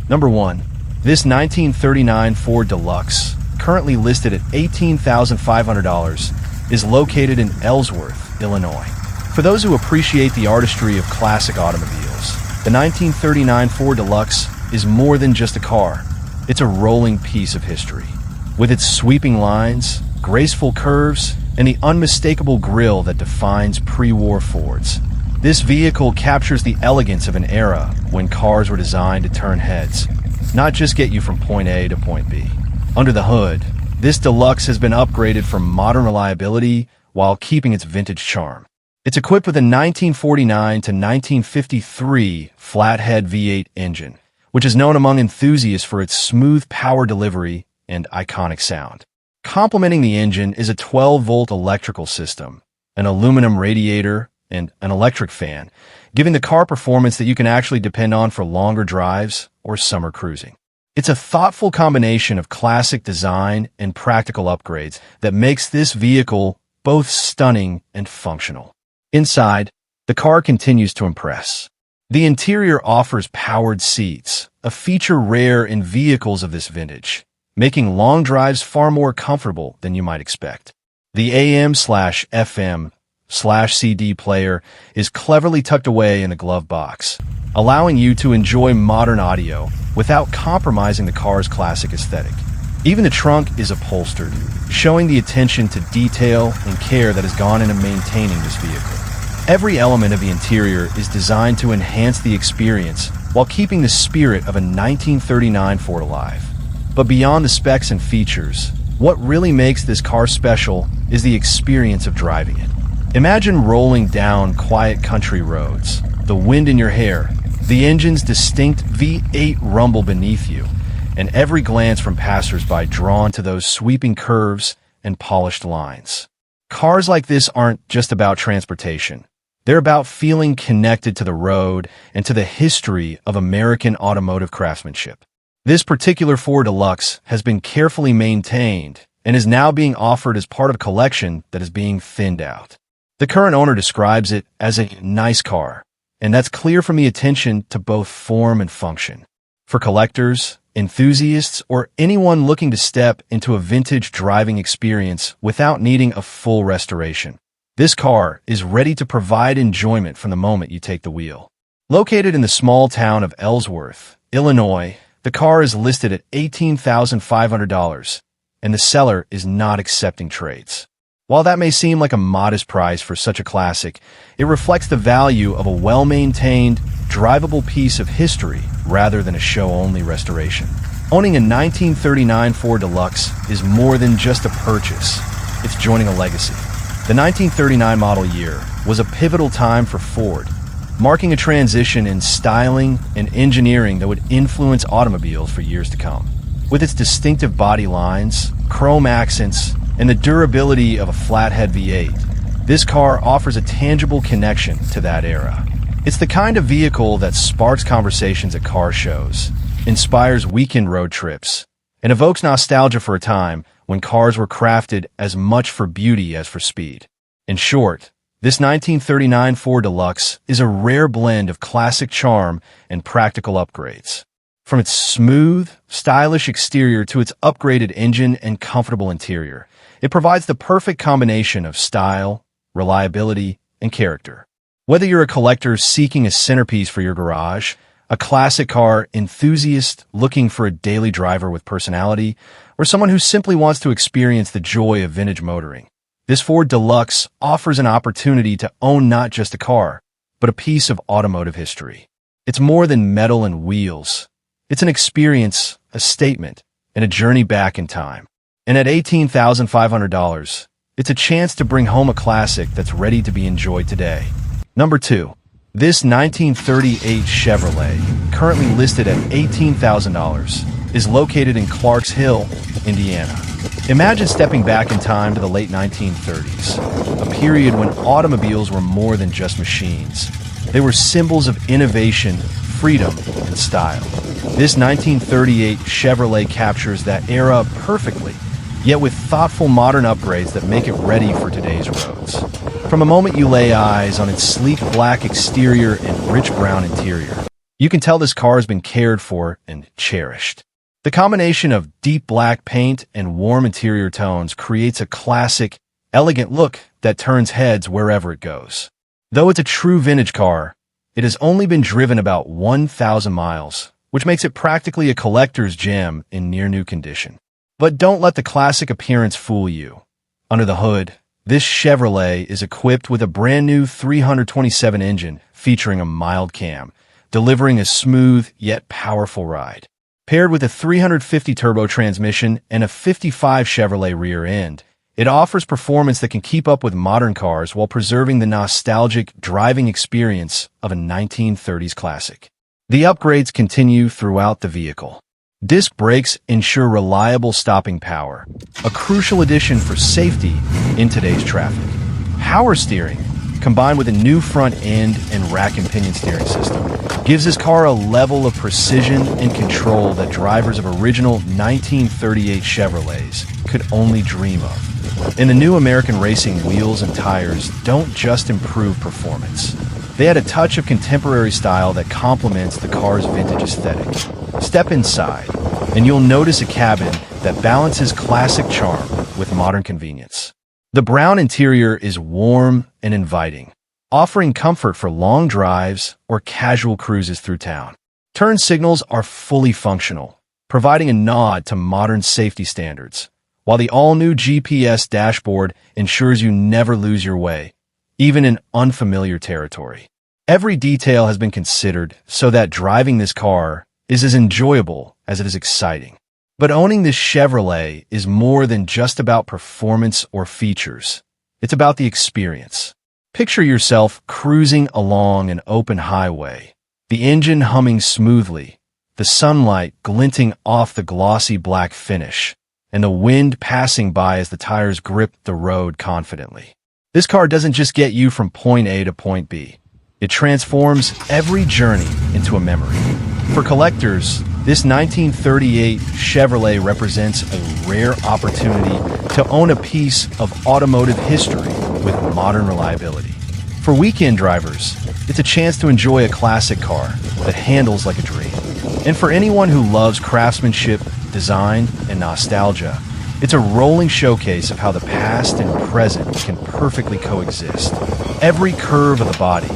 Number 1. This 1939 Ford Deluxe, currently listed at $18,500, is located in Ellsworth, Illinois. For those who appreciate the artistry of classic automobiles, the 1939 Ford Deluxe is more than just a car. It's a rolling piece of history. With its sweeping lines, graceful curves, and the unmistakable grille that defines pre-war Fords, this vehicle captures the elegance of an era when cars were designed to turn heads, not just get you from point A to point B. Under the hood, this Deluxe has been upgraded for modern reliability while keeping its vintage charm. It's equipped with a 1949 to 1953 flathead V8 engine, which is known among enthusiasts for its smooth power delivery and iconic sound. Complementing the engine is a 12-volt electrical system, an aluminum radiator, and an electric fan, giving the car performance that you can actually depend on for longer drives or summer cruising. It's a thoughtful combination of classic design and practical upgrades that makes this vehicle both stunning and functional. Inside, the car continues to impress. The interior offers powered seats, a feature rare in vehicles of this vintage, making long drives far more comfortable than you might expect. The AM/FM/CD player is cleverly tucked away in the glove box, allowing you to enjoy modern audio without compromising the car's classic aesthetic. Even the trunk is upholstered, showing the attention to detail and care that has gone into maintaining this vehicle. Every element of the interior is designed to enhance the experience while keeping the spirit of a 1939 Ford alive. But beyond the specs and features, what really makes this car special is the experience of driving it. Imagine rolling down quiet country roads, the wind in your hair, the engine's distinct V8 rumble beneath you, and every glance from passersby drawn to those sweeping curves and polished lines. Cars like this aren't just about transportation. They're about feeling connected to the road and to the history of American automotive craftsmanship. This particular Ford Deluxe has been carefully maintained and is now being offered as part of a collection that is being thinned out. The current owner describes it as a nice car, and that's clear from the attention to both form and function. For collectors, enthusiasts, or anyone looking to step into a vintage driving experience without needing a full restoration, this car is ready to provide enjoyment from the moment you take the wheel. Located in the small town of Ellsworth, Illinois, the car is listed at $18,500, and the seller is not accepting trades. While that may seem like a modest price for such a classic, it reflects the value of a well-maintained, drivable piece of history rather than a show-only restoration. Owning a 1939 Ford Deluxe is more than just a purchase. It's joining a legacy. The 1939 model year was a pivotal time for Ford, marking a transition in styling and engineering that would influence automobiles for years to come. With its distinctive body lines, chrome accents, and the durability of a flathead V8, this car offers a tangible connection to that era. It's the kind of vehicle that sparks conversations at car shows, inspires weekend road trips, and evokes nostalgia for a time when cars were crafted as much for beauty as for speed. In short, this 1939 Ford Deluxe is a rare blend of classic charm and practical upgrades. From its smooth, stylish exterior to its upgraded engine and comfortable interior, it provides the perfect combination of style, reliability, and character. Whether you're a collector seeking a centerpiece for your garage, a classic car enthusiast looking for a daily driver with personality, or someone who simply wants to experience the joy of vintage motoring, this Ford Deluxe offers an opportunity to own not just a car, but a piece of automotive history. It's more than metal and wheels. It's an experience, a statement, and a journey back in time. And at $18,500, it's a chance to bring home a classic that's ready to be enjoyed today. Number 2. This 1938 Chevrolet, currently listed at $18,000, is located in Clarks Hill, Indiana. Imagine stepping back in time to the late 1930s, a period when automobiles were more than just machines. They were symbols of innovation, freedom, and style. This 1938 Chevrolet captures that era perfectly, yet with thoughtful modern upgrades that make it ready for today's roads. From the moment you lay eyes on its sleek black exterior and rich brown interior, You can tell this car has been cared for and cherished. The combination of deep black paint and warm interior tones creates a classic, elegant look that turns heads wherever it goes. Though it's a true vintage car, it has only been driven about 1,000 miles, which makes it practically a collector's gem in near-new condition. But don't let the classic appearance fool you. Under the hood, this Chevrolet is equipped with a brand-new 327 engine featuring a mild cam, delivering a smooth yet powerful ride. Paired with a 350 turbo transmission and a 55 Chevrolet rear end, it offers performance that can keep up with modern cars while preserving the nostalgic driving experience of a 1930s classic. The upgrades continue throughout the vehicle. Disc brakes ensure reliable stopping power, a crucial addition for safety in today's traffic. Power steering, combined with a new front end and rack and pinion steering system, gives this car a level of precision and control that drivers of original 1938 Chevrolets could only dream of. And the new American racing wheels and tires don't just improve performance. They add a touch of contemporary style that complements the car's vintage aesthetic. Step inside, and you'll notice a cabin that balances classic charm with modern convenience. The brown interior is warm and inviting, offering comfort for long drives or casual cruises through town. Turn signals are fully functional, providing a nod to modern safety standards, while the all-new GPS dashboard ensures you never lose your way, even in unfamiliar territory. Every detail has been considered so that driving this car is as enjoyable as it is exciting. But owning this Chevrolet is more than just about performance or features. It's about the experience. Picture yourself cruising along an open highway, the engine humming smoothly, the sunlight glinting off the glossy black finish, and the wind passing by as the tires grip the road confidently. This car doesn't just get you from point A to point B. It transforms every journey into a memory. For collectors, this 1938 Chevrolet represents a rare opportunity to own a piece of automotive history with modern reliability. For weekend drivers, it's a chance to enjoy a classic car that handles like a dream. And for anyone who loves craftsmanship, design, and nostalgia, it's a rolling showcase of how the past and present can perfectly coexist. Every curve of the body,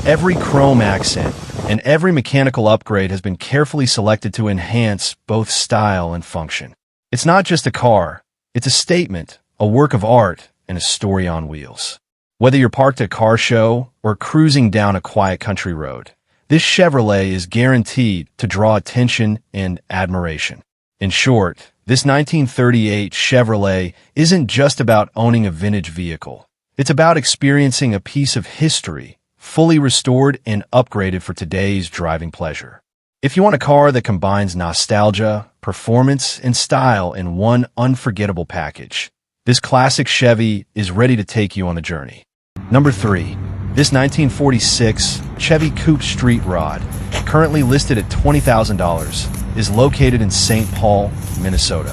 every chrome accent, and every mechanical upgrade has been carefully selected to enhance both style and function. It's not just a car, it's a statement, a work of art, and a story on wheels. Whether you're parked at a car show or cruising down a quiet country road, this Chevrolet is guaranteed to draw attention and admiration. In short, this 1938 Chevrolet isn't just about owning a vintage vehicle. It's about experiencing a piece of history, fully restored and upgraded for today's driving pleasure. If you want a car that combines nostalgia, performance, and style in one unforgettable package, this classic Chevy is ready to take you on the journey. Number 3. This 1946 Chevy Coupe Street Rod, currently listed at $20,000, is located in St. Paul, Minnesota.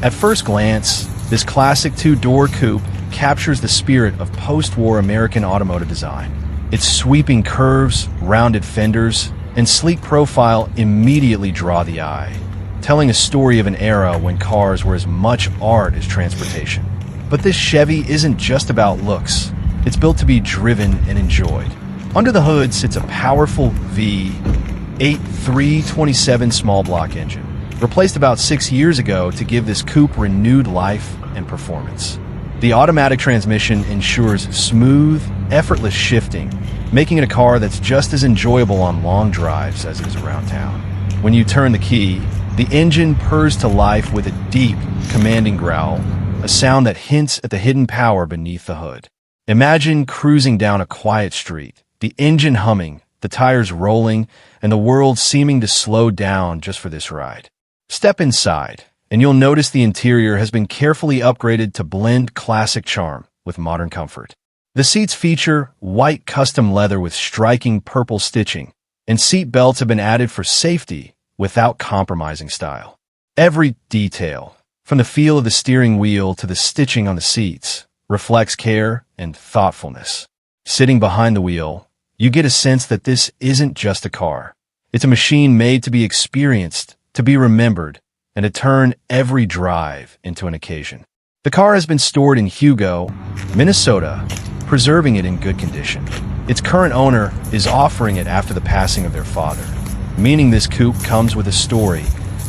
At first glance, this classic two-door coupe captures the spirit of post-war American automotive design. Its sweeping curves, rounded fenders, and sleek profile immediately draw the eye, telling a story of an era when cars were as much art as transportation. But this Chevy isn't just about looks. It's built to be driven and enjoyed. Under the hood sits a powerful V8 327 small block engine, replaced about 6 years ago to give this coupe renewed life and performance. The automatic transmission ensures smooth, effortless shifting, making it a car that's just as enjoyable on long drives as it is around town. When you turn the key, the engine purrs to life with a deep, commanding growl, a sound that hints at the hidden power beneath the hood. Imagine cruising down a quiet street, the engine humming, the tires rolling, and the world seeming to slow down just for this ride. Step inside, and you'll notice the interior has been carefully upgraded to blend classic charm with modern comfort. The seats feature white custom leather with striking purple stitching, and seat belts have been added for safety without compromising style. Every detail, from the feel of the steering wheel to the stitching on the seats, reflects care and thoughtfulness. Sitting behind the wheel, you get a sense that this isn't just a car. It's a machine made to be experienced, to be remembered, and to turn every drive into an occasion. The car has been stored in Hugo, Minnesota, preserving it in good condition. Its current owner is offering it after the passing of their father, meaning this coupe comes with a story,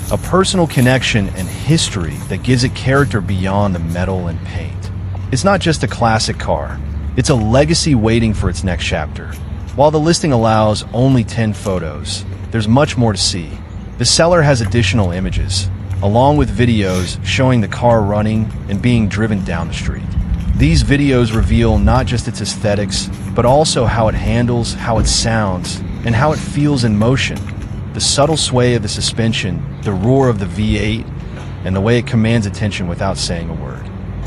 a personal connection and history that gives it character beyond the metal and paint. It's not just a classic car, it's a legacy waiting for its next chapter. While the listing allows only 10 photos, there's much more to see. The seller has additional images, along with videos showing the car running and being driven down the street. These videos reveal not just its aesthetics, but also how it handles, how it sounds, and how it feels in motion. The subtle sway of the suspension, the roar of the V8, and the way it commands attention without saying a word.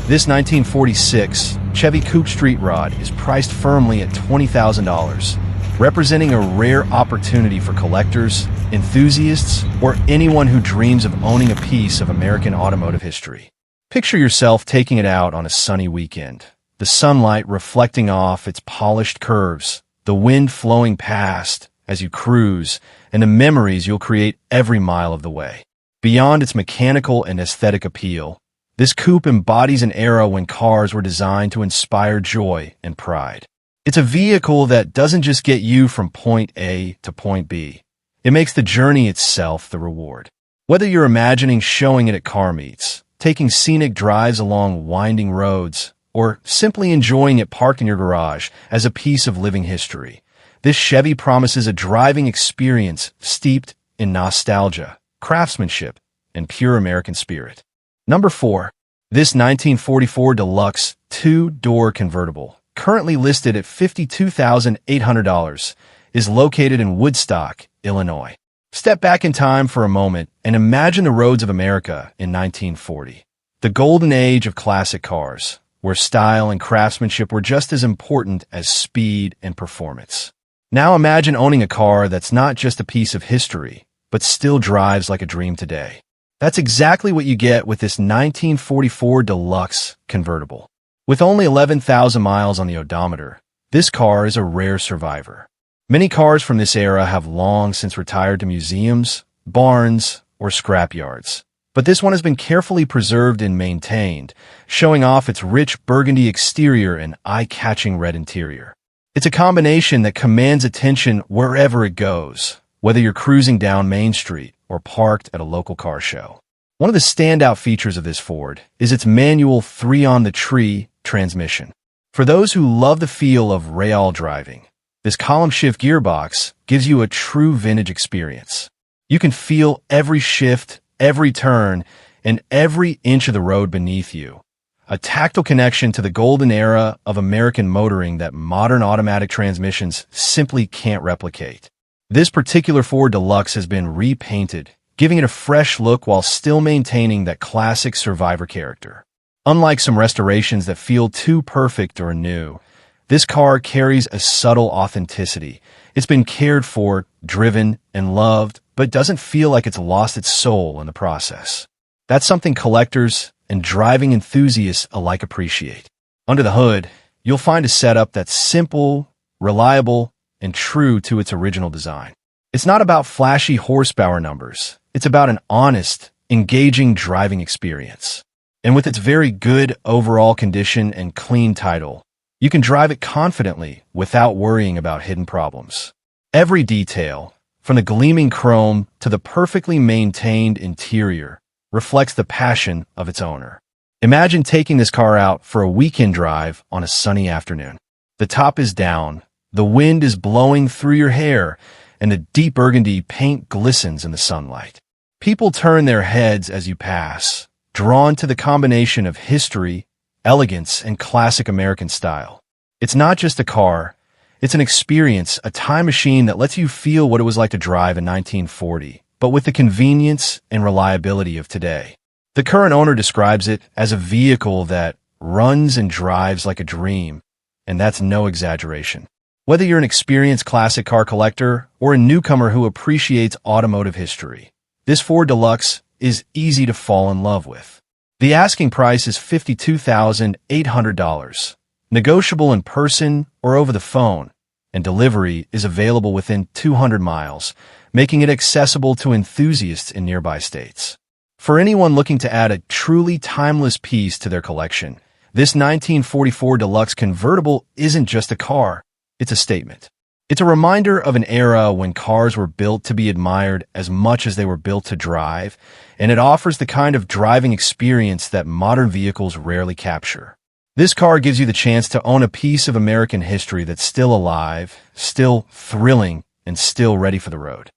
This 1946 Chevy Coupe Street Rod is priced firmly at $20,000, representing a rare opportunity for collectors, enthusiasts, or anyone who dreams of owning a piece of American automotive history. Picture yourself taking it out on a sunny weekend, the sunlight reflecting off its polished curves, the wind flowing past as you cruise, and the memories you'll create every mile of the way. Beyond its mechanical and aesthetic appeal, this coupe embodies an era when cars were designed to inspire joy and pride. It's a vehicle that doesn't just get you from point A to point B. It makes the journey itself the reward. Whether you're imagining showing it at car meets, taking scenic drives along winding roads, or simply enjoying it parked in your garage as a piece of living history, this Chevy promises a driving experience steeped in nostalgia, craftsmanship, and pure American spirit. Number 4. This 1944 Deluxe two-door convertible, currently listed at $52,800, is located in Woodstock, Illinois. Step back in time for a moment and imagine the roads of America in 1940. The golden age of classic cars, where style and craftsmanship were just as important as speed and performance. Now imagine owning a car that's not just a piece of history, but still drives like a dream today. That's exactly what you get with this 1944 Deluxe convertible. With only 11,000 miles on the odometer, this car is a rare survivor. Many cars from this era have long since retired to museums, barns, or scrapyards. But this one has been carefully preserved and maintained, showing off its rich burgundy exterior and eye-catching red interior. It's a combination that commands attention wherever it goes, whether you're cruising down Main Street or parked at a local car show. One of the standout features of this Ford is its manual 3-on-the-tree transmission. For those who love the feel of rail driving, this column-shift gearbox gives you a true vintage experience. You can feel every shift, every turn, and every inch of the road beneath you. A tactile connection to the golden era of American motoring that modern automatic transmissions simply can't replicate. This particular Ford Deluxe has been repainted, giving it a fresh look while still maintaining that classic survivor character. Unlike some restorations that feel too perfect or new, this car carries a subtle authenticity. It's been cared for, driven, and loved, but doesn't feel like it's lost its soul in the process. That's something collectors and driving enthusiasts alike appreciate. Under the hood, you'll find a setup that's simple, reliable, and true to its original design. It's not about flashy horsepower numbers. It's about an honest, engaging driving experience. And with its very good overall condition and clean title, you can drive it confidently without worrying about hidden problems. Every detail, from the gleaming chrome to the perfectly maintained interior, reflects the passion of its owner. Imagine taking this car out for a weekend drive on a sunny afternoon. The top is down, the wind is blowing through your hair, and the deep burgundy paint glistens in the sunlight. People turn their heads as you pass, drawn to the combination of history, elegance, and classic American style. It's not just a car, it's an experience, a time machine that lets you feel what it was like to drive in 1940, but with the convenience and reliability of today. The current owner describes it as a vehicle that runs and drives like a dream, and that's no exaggeration. Whether you're an experienced classic car collector or a newcomer who appreciates automotive history, this Ford Deluxe is easy to fall in love with. The asking price is $52,800, negotiable in person or over the phone, and delivery is available within 200 miles, making it accessible to enthusiasts in nearby states. For anyone looking to add a truly timeless piece to their collection, this 1944 Deluxe convertible isn't just a car, it's a statement. It's a reminder of an era when cars were built to be admired as much as they were built to drive, and it offers the kind of driving experience that modern vehicles rarely capture. This car gives you the chance to own a piece of American history that's still alive, still thrilling, and still ready for the road.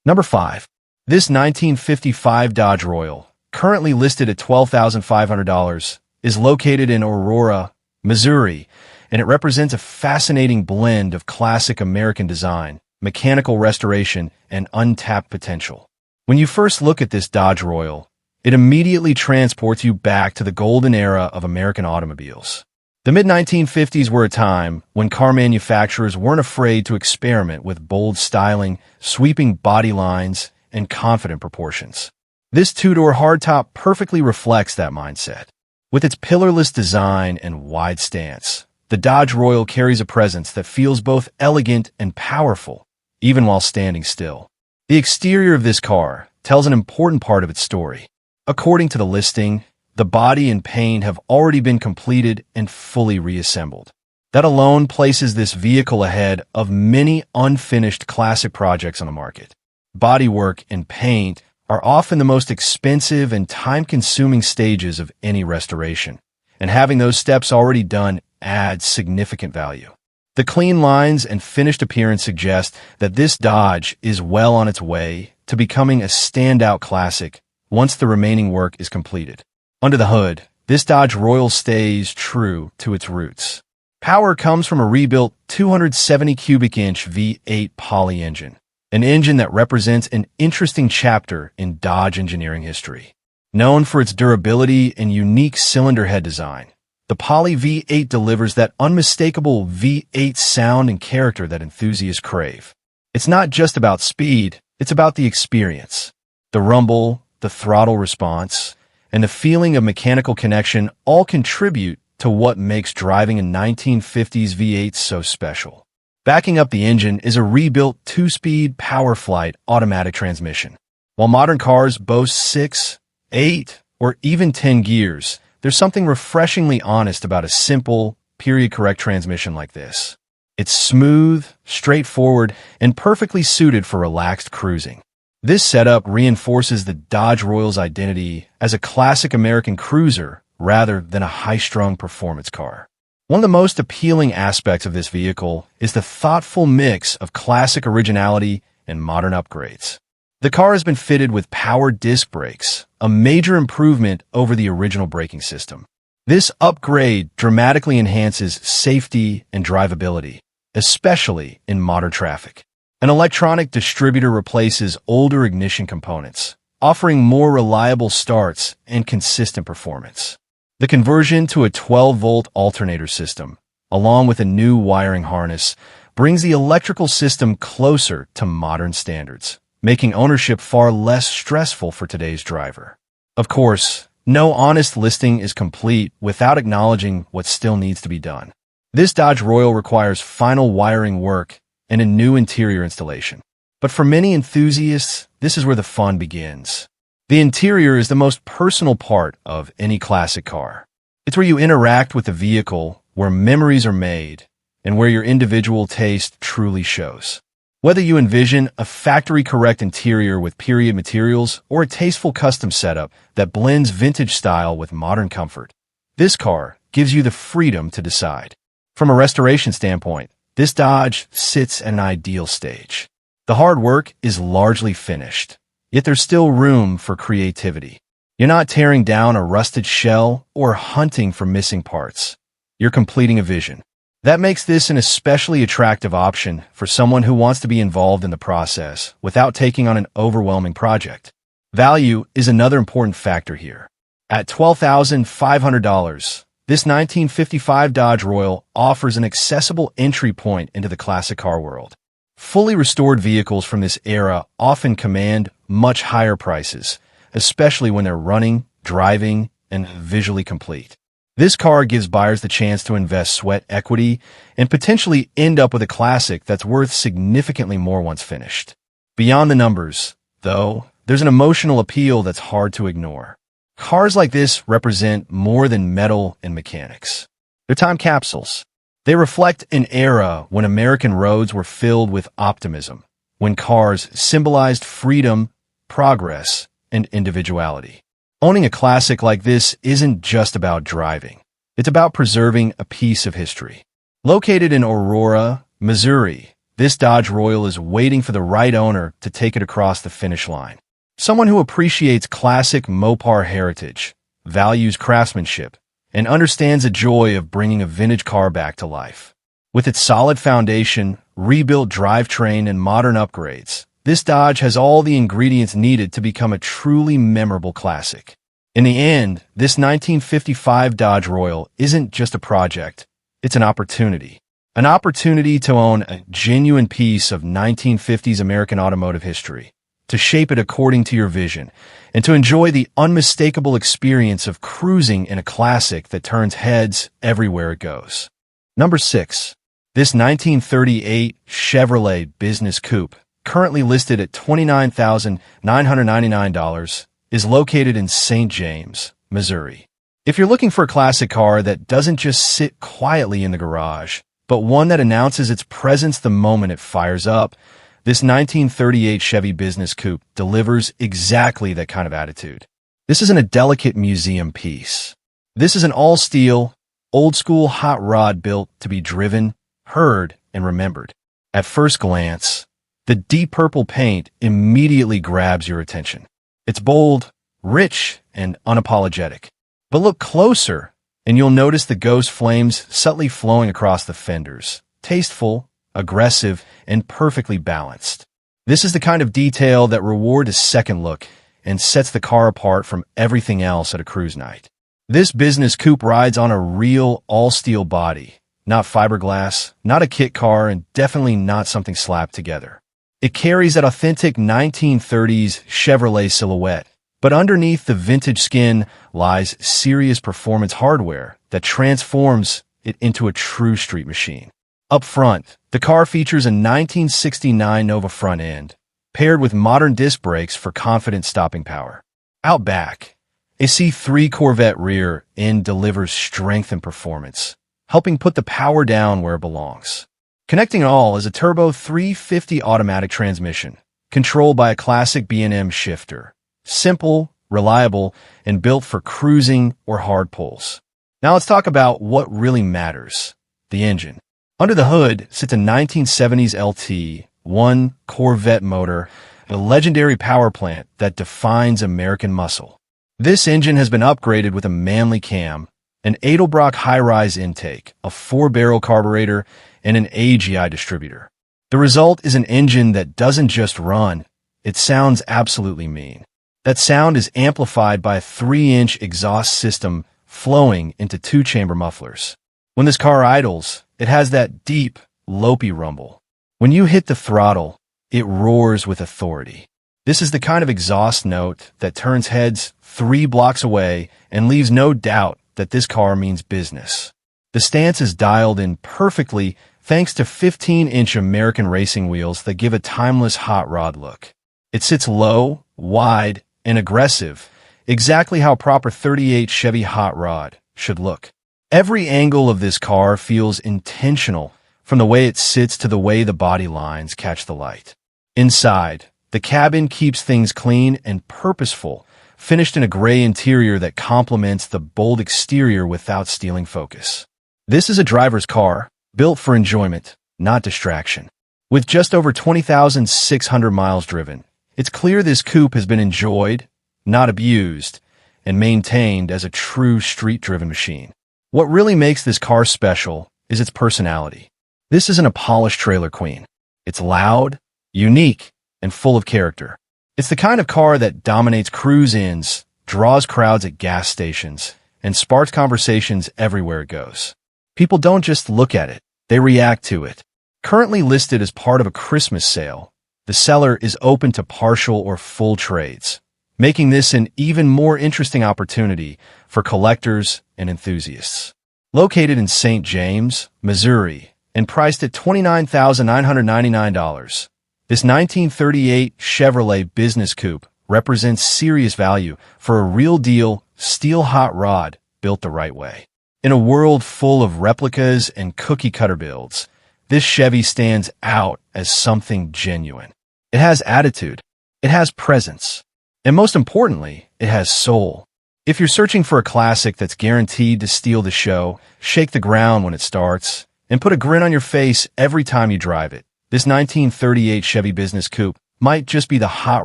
Number 5. This 1955 Dodge Royal, currently listed at $12,500, is located in Aurora, Missouri, and it represents a fascinating blend of classic American design, mechanical restoration, and untapped potential. When you first look at this Dodge Royal, it immediately transports you back to the golden era of American automobiles. The mid-1950s were a time when car manufacturers weren't afraid to experiment with bold styling, sweeping body lines, and confident proportions. This two-door hardtop perfectly reflects that mindset. With its pillarless design and wide stance, the Dodge Royal carries a presence that feels both elegant and powerful, even while standing still. The exterior of this car tells an important part of its story. According to the listing, the body and paint have already been completed and fully reassembled. That alone places this vehicle ahead of many unfinished classic projects on the market. Bodywork and paint are often the most expensive and time-consuming stages of any restoration, and having those steps already done adds significant value. The clean lines and finished appearance suggest that this Dodge is well on its way to becoming a standout classic once the remaining work is completed. Under the hood, this Dodge Royal stays true to its roots. Power comes from a rebuilt 270 cubic inch V8 Poly engine, an engine that represents an interesting chapter in Dodge engineering history. Known for its durability and unique cylinder head design, the Poly V8 delivers that unmistakable V8 sound and character that enthusiasts crave. It's not just about speed, it's about the experience. The rumble, the throttle response, and the feeling of mechanical connection all contribute to what makes driving a 1950s V8 so special. Backing up the engine is a rebuilt 2-speed PowerFlight automatic transmission. While modern cars boast 6, 8, or even 10 gears, there's something refreshingly honest about a simple, period-correct transmission like this. It's smooth, straightforward, and perfectly suited for relaxed cruising. This setup reinforces the Dodge Royal's identity as a classic American cruiser rather than a high-strung performance car. One of the most appealing aspects of this vehicle is the thoughtful mix of classic originality and modern upgrades. The car has been fitted with power disc brakes, a major improvement over the original braking system. This upgrade dramatically enhances safety and drivability, especially in modern traffic. An electronic distributor replaces older ignition components, offering more reliable starts and consistent performance. The conversion to a 12-volt alternator system, along with a new wiring harness, brings the electrical system closer to modern standards, making ownership far less stressful for today's driver. Of course, no honest listing is complete without acknowledging what still needs to be done. This Dodge Royal requires final wiring work and a new interior installation. But for many enthusiasts, this is where the fun begins. The interior is the most personal part of any classic car. It's where you interact with the vehicle, where memories are made, and where your individual taste truly shows. Whether you envision a factory-correct interior with period materials or a tasteful custom setup that blends vintage style with modern comfort, this car gives you the freedom to decide. From a restoration standpoint, this Dodge sits at an ideal stage. The hard work is largely finished, yet there's still room for creativity. You're not tearing down a rusted shell or hunting for missing parts. You're completing a vision. That makes this an especially attractive option for someone who wants to be involved in the process without taking on an overwhelming project. Value is another important factor here. At $12,500, this 1955 Dodge Royal offers an accessible entry point into the classic car world. Fully restored vehicles from this era often command much higher prices, especially when they're running, driving, and visually complete. This car gives buyers the chance to invest sweat equity and potentially end up with a classic that's worth significantly more once finished. Beyond the numbers, though, there's an emotional appeal that's hard to ignore. Cars like this represent more than metal and mechanics. They're time capsules. They reflect an era when American roads were filled with optimism, when cars symbolized freedom, progress, and individuality. Owning a classic like this isn't just about driving. It's about preserving a piece of history. Located in Aurora, Missouri, this Dodge Royal is waiting for the right owner to take it across the finish line. Someone who appreciates classic Mopar heritage, values craftsmanship, and understands the joy of bringing a vintage car back to life. With its solid foundation, rebuilt drivetrain, and modern upgrades, this Dodge has all the ingredients needed to become a truly memorable classic. In the end, this 1955 Dodge Royal isn't just a project, it's an opportunity. An opportunity to own a genuine piece of 1950s American automotive history, to shape it according to your vision, and to enjoy the unmistakable experience of cruising in a classic that turns heads everywhere it goes. Number 6. This 1938 Chevrolet Business Coupe, currently listed at $29,999, is located in St. James, Missouri. If you're looking for a classic car that doesn't just sit quietly in the garage, but one that announces its presence the moment it fires up, this 1938 Chevy Business Coupe delivers exactly that kind of attitude. This isn't a delicate museum piece. This is an all-steel, old-school hot rod built to be driven, heard, and remembered. At first glance, the deep purple paint immediately grabs your attention. It's bold, rich, and unapologetic. But look closer, and you'll notice the ghost flames subtly flowing across the fenders. Tasteful, aggressive, and perfectly balanced. This is the kind of detail that rewards a second look and sets the car apart from everything else at a cruise night. This business coupe rides on a real all-steel body, not fiberglass, not a kit car, and definitely not something slapped together. It carries that authentic 1930s Chevrolet silhouette, but underneath the vintage skin lies serious performance hardware that transforms it into a true street machine. Up front, the car features a 1969 Nova front end, paired with modern disc brakes for confident stopping power. Out back, a C3 Corvette rear end delivers strength and performance, helping put the power down where it belongs. Connecting it all is a turbo 350 automatic transmission, controlled by a classic B&M shifter. Simple, reliable, and built for cruising or hard pulls. Now let's talk about what really matters, the engine. Under the hood sits a 1970s LT1 Corvette motor, a legendary power plant that defines American muscle. This engine has been upgraded with a manly cam, an Edelbrock high-rise intake, a 4-barrel carburetor, and an AGI distributor. The result is an engine that doesn't just run, it sounds absolutely mean. That sound is amplified by a 3-inch exhaust system flowing into 2-chamber mufflers. When this car idles, it has that deep, lopey rumble. When you hit the throttle, it roars with authority. This is the kind of exhaust note that turns heads 3 blocks away and leaves no doubt that this car means business. The stance is dialed in perfectly thanks to 15-inch American racing wheels that give a timeless hot rod look. It sits low, wide, and aggressive, exactly how a proper 38 Chevy hot rod should look. Every angle of this car feels intentional, from the way it sits to the way the body lines catch the light. Inside, the cabin keeps things clean and purposeful, finished in a gray interior that complements the bold exterior without stealing focus. This is a driver's car, built for enjoyment, not distraction. With just over 20,600 miles driven, it's clear this coupe has been enjoyed, not abused, and maintained as a true street-driven machine. What really makes this car special is its personality. This isn't a polished trailer queen. It's loud, unique, and full of character. It's the kind of car that dominates cruise-ins, draws crowds at gas stations, and sparks conversations everywhere it goes. People don't just look at it, they react to it. Currently listed as part of a Christmas sale, the seller is open to partial or full trades, making this an even more interesting opportunity for collectors and enthusiasts. Located in St. James, Missouri, and priced at $29,999, This 1938 Chevrolet Business Coupe represents serious value for a real-deal, steel-hot rod built the right way. In a world full of replicas and cookie-cutter builds, this Chevy stands out as something genuine. It has attitude, it has presence, and most importantly, it has soul. If you're searching for a classic that's guaranteed to steal the show, shake the ground when it starts, and put a grin on your face every time you drive it, this 1938 Chevy Business Coupe might just be the hot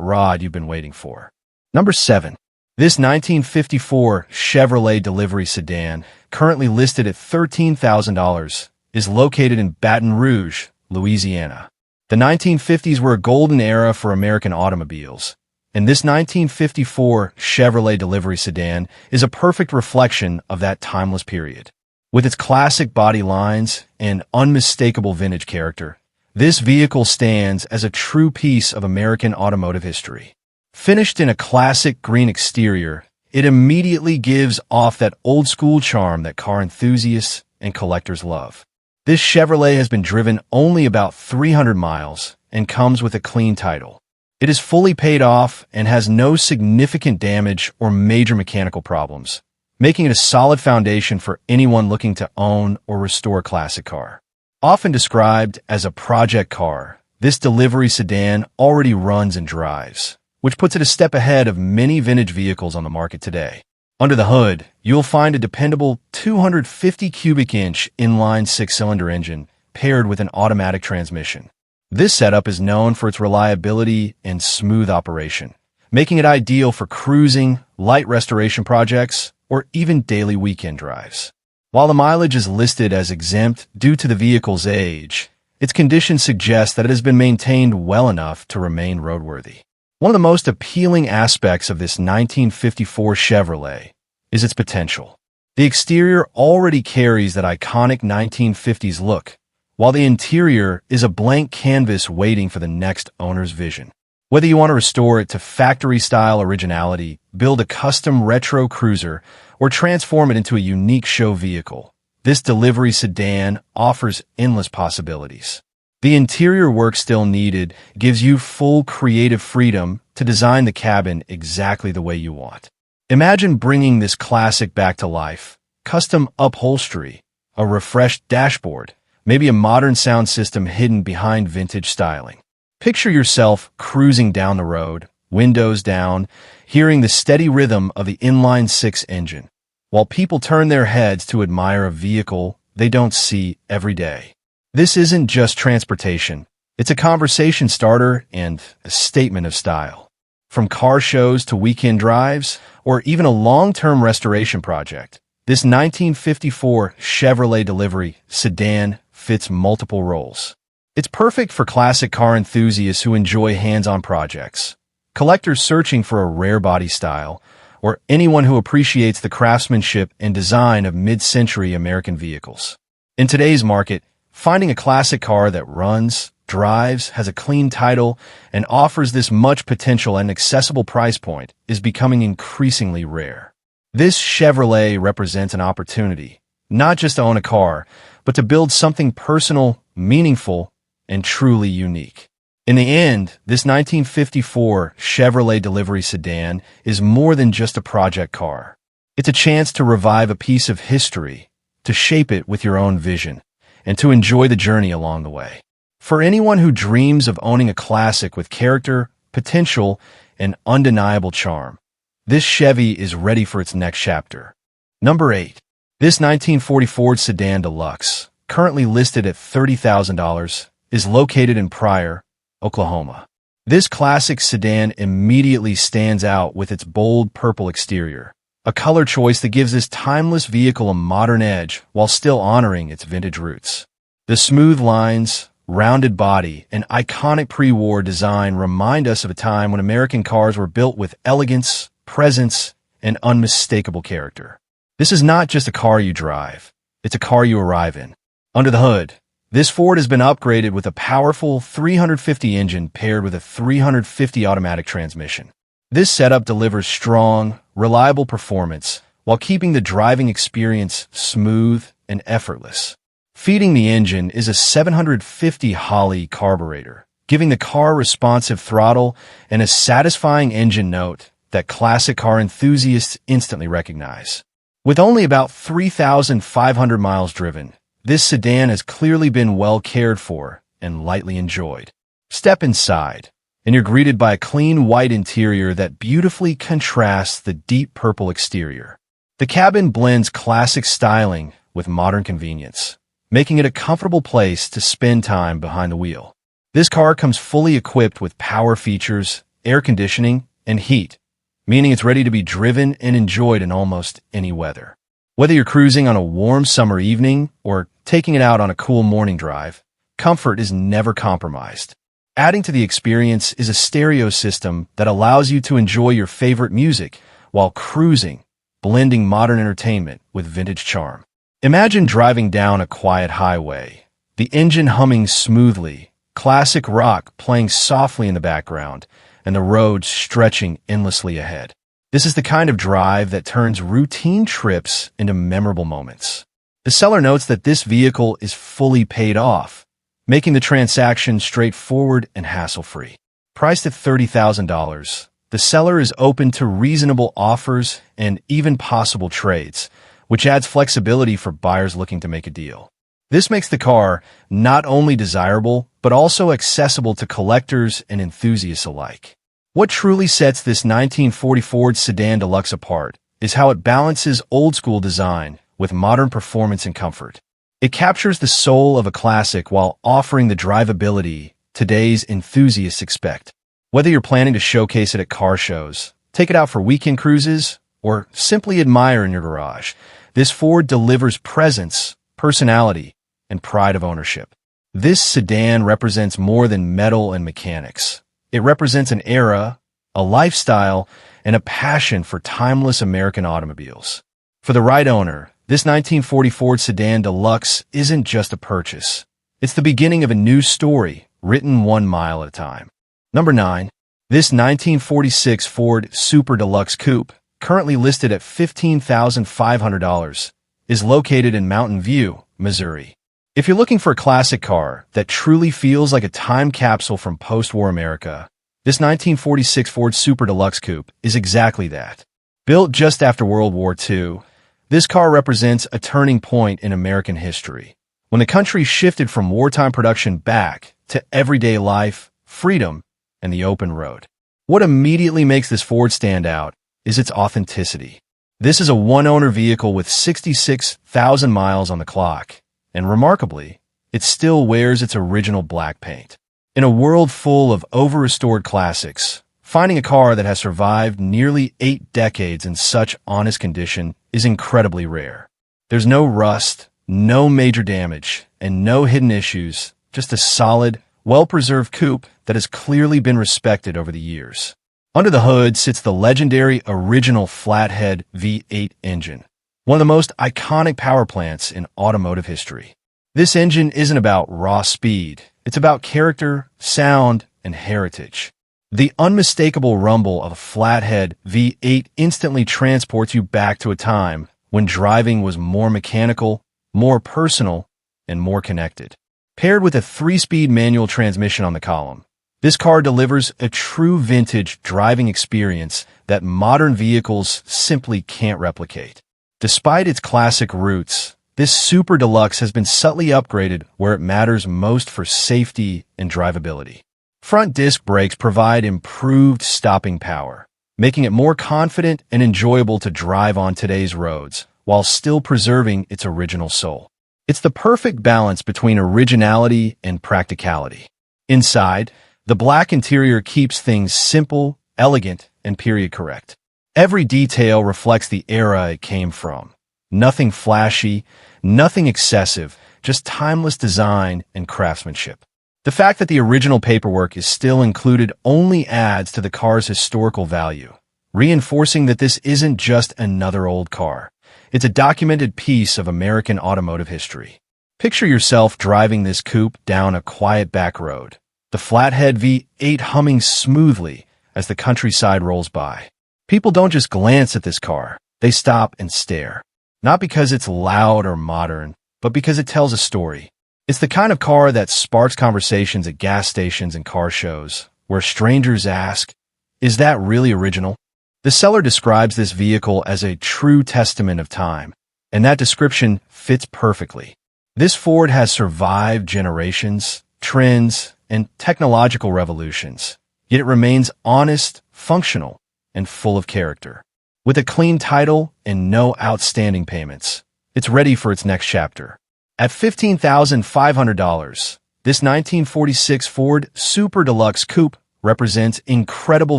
rod you've been waiting for. Number 7. This 1954 Chevrolet Delivery Sedan, currently listed at $13,000, is located in Baton Rouge, Louisiana. The 1950s were a golden era for American automobiles, and this 1954 Chevrolet Delivery Sedan is a perfect reflection of that timeless period. With its classic body lines and unmistakable vintage character, this vehicle stands as a true piece of American automotive history. Finished in a classic green exterior, it immediately gives off that old-school charm that car enthusiasts and collectors love. This Chevrolet has been driven only about 300 miles and comes with a clean title. It is fully paid off and has no significant damage or major mechanical problems, making it a solid foundation for anyone looking to own or restore a classic car. Often described as a project car, this delivery sedan already runs and drives, which puts it a step ahead of many vintage vehicles on the market today. Under the hood, you'll find a dependable 250 cubic inch inline six-cylinder engine paired with an automatic transmission. This setup is known for its reliability and smooth operation, making it ideal for cruising, light restoration projects, or even daily weekend drives. While the mileage is listed as exempt due to the vehicle's age, its condition suggests that it has been maintained well enough to remain roadworthy. One of the most appealing aspects of this 1954 Chevrolet is its potential. The exterior already carries that iconic 1950s look, while the interior is a blank canvas waiting for the next owner's vision. Whether you want to restore it to factory-style originality, build a custom retro cruiser, or transform it into a unique show vehicle, this delivery sedan offers endless possibilities. The interior work still needed gives you full creative freedom to design the cabin exactly the way you want. Imagine bringing this classic back to life. Custom upholstery, a refreshed dashboard, maybe a modern sound system hidden behind vintage styling. Picture yourself cruising down the road, windows down, hearing the steady rhythm of the inline-six engine, while people turn their heads to admire a vehicle they don't see every day. This isn't just transportation. It's a conversation starter and a statement of style. From car shows to weekend drives, or even a long-term restoration project, this 1954 Chevrolet Delivery Sedan fits multiple roles. It's perfect for classic car enthusiasts who enjoy hands-on projects, collectors searching for a rare body style, or anyone who appreciates the craftsmanship and design of mid-century American vehicles. In today's market, finding a classic car that runs, drives, has a clean title, and offers this much potential at an accessible price point is becoming increasingly rare. This Chevrolet represents an opportunity, not just to own a car, but to build something personal, meaningful, and truly unique. In the end, this 1954 Chevrolet Delivery Sedan is more than just a project car. It's a chance to revive a piece of history, to shape it with your own vision, and to enjoy the journey along the way. For anyone who dreams of owning a classic with character, potential, and undeniable charm, this Chevy is ready for its next chapter. Number 8. This 1940 Ford Sedan Deluxe, currently listed at $30,000, is located in Pryor, Oklahoma. This classic sedan immediately stands out with its bold purple exterior, a color choice that gives this timeless vehicle a modern edge while still honoring its vintage roots. The smooth lines, rounded body, and iconic pre-war design remind us of a time when American cars were built with elegance, presence, and unmistakable character. This is not just a car you drive, it's a car you arrive in. Under the hood, this Ford has been upgraded with a powerful 350 engine paired with a 350 automatic transmission. This setup delivers strong, reliable performance while keeping the driving experience smooth and effortless. Feeding the engine is a 750 Holley carburetor, giving the car a responsive throttle and a satisfying engine note that classic car enthusiasts instantly recognize. With only about 3,500 miles driven, this sedan has clearly been well cared for and lightly enjoyed. Step inside, and you're greeted by a clean white interior that beautifully contrasts the deep purple exterior. The cabin blends classic styling with modern convenience, making it a comfortable place to spend time behind the wheel. This car comes fully equipped with power features, air conditioning, and heat, meaning it's ready to be driven and enjoyed in almost any weather. Whether you're cruising on a warm summer evening or taking it out on a cool morning drive, comfort is never compromised. Adding to the experience is a stereo system that allows you to enjoy your favorite music while cruising, blending modern entertainment with vintage charm. Imagine driving down a quiet highway, the engine humming smoothly, classic rock playing softly in the background, and the road stretching endlessly ahead. This is the kind of drive that turns routine trips into memorable moments. The seller notes that this vehicle is fully paid off, making the transaction straightforward and hassle-free. Priced at $30,000, the seller is open to reasonable offers and even possible trades, which adds flexibility for buyers looking to make a deal. This makes the car not only desirable, but also accessible to collectors and enthusiasts alike. What truly sets this 1940 Ford Sedan Deluxe apart is how it balances old-school design with modern performance and comfort. It captures the soul of a classic while offering the drivability today's enthusiasts expect. Whether you're planning to showcase it at car shows, take it out for weekend cruises, or simply admire in your garage, this Ford delivers presence, personality, and pride of ownership. This sedan represents more than metal and mechanics. It represents an era, a lifestyle, and a passion for timeless American automobiles. For the right owner, this 1940 Ford Sedan Deluxe isn't just a purchase. It's the beginning of a new story, written 1 mile at a time. Number 9. This 1946 Ford Super Deluxe Coupe, currently listed at $15,500, is located in Mountain View, Missouri. If you're looking for a classic car that truly feels like a time capsule from post-war America, this 1946 Ford Super Deluxe Coupe is exactly that. Built just after World War II, this car represents a turning point in American history, when the country shifted from wartime production back to everyday life, freedom, and the open road. What immediately makes this Ford stand out is its authenticity. This is a one-owner vehicle with 66,000 miles on the clock, and remarkably, it still wears its original black paint. In a world full of over-restored classics, finding a car that has survived nearly 8 decades in such honest condition is incredibly rare. There's no rust, no major damage, and no hidden issues, just a solid, well-preserved coupe that has clearly been respected over the years. Under the hood sits the legendary original flathead V8 engine, one of the most iconic power plants in automotive history. This engine isn't about raw speed, it's about character, sound, and heritage. The unmistakable rumble of a flathead V8 instantly transports you back to a time when driving was more mechanical, more personal, and more connected. Paired with a 3-speed manual transmission on the column, this car delivers a true vintage driving experience that modern vehicles simply can't replicate. Despite its classic roots, this Super Deluxe has been subtly upgraded where it matters most for safety and drivability. Front disc brakes provide improved stopping power, making it more confident and enjoyable to drive on today's roads, while still preserving its original soul. It's the perfect balance between originality and practicality. Inside, the black interior keeps things simple, elegant, and period correct. Every detail reflects the era it came from. Nothing flashy, nothing excessive, just timeless design and craftsmanship. The fact that the original paperwork is still included only adds to the car's historical value, reinforcing that this isn't just another old car. It's a documented piece of American automotive history. Picture yourself driving this coupe down a quiet back road, the flathead V8 humming smoothly as the countryside rolls by. People don't just glance at this car, they stop and stare. Not because it's loud or modern, but because it tells a story. It's the kind of car that sparks conversations at gas stations and car shows, where strangers ask, "Is that really original?" The seller describes this vehicle as a true testament of time, and that description fits perfectly. This Ford has survived generations, trends, and technological revolutions, yet it remains honest, functional, and full of character. With a clean title and no outstanding payments, it's ready for its next chapter. At $15,500, this 1946 Ford Super Deluxe Coupe represents incredible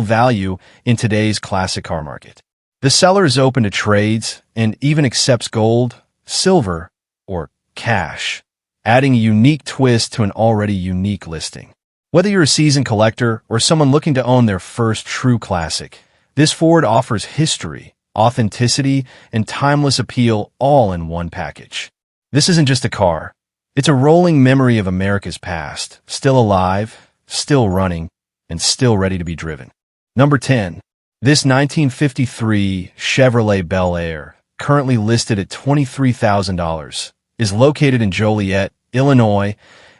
value in today's classic car market. The seller is open to trades and even accepts gold, silver, or cash, adding a unique twist to an already unique listing. Whether you're a seasoned collector or someone looking to own their first true classic, this Ford offers history, authenticity, and timeless appeal all in one package. This isn't just a car. It's a rolling memory of America's past, still alive, still running, and still ready to be driven. Number 10. This 1953 Chevrolet Bel Air, currently listed at $23,000, is located in Joliet, Illinois,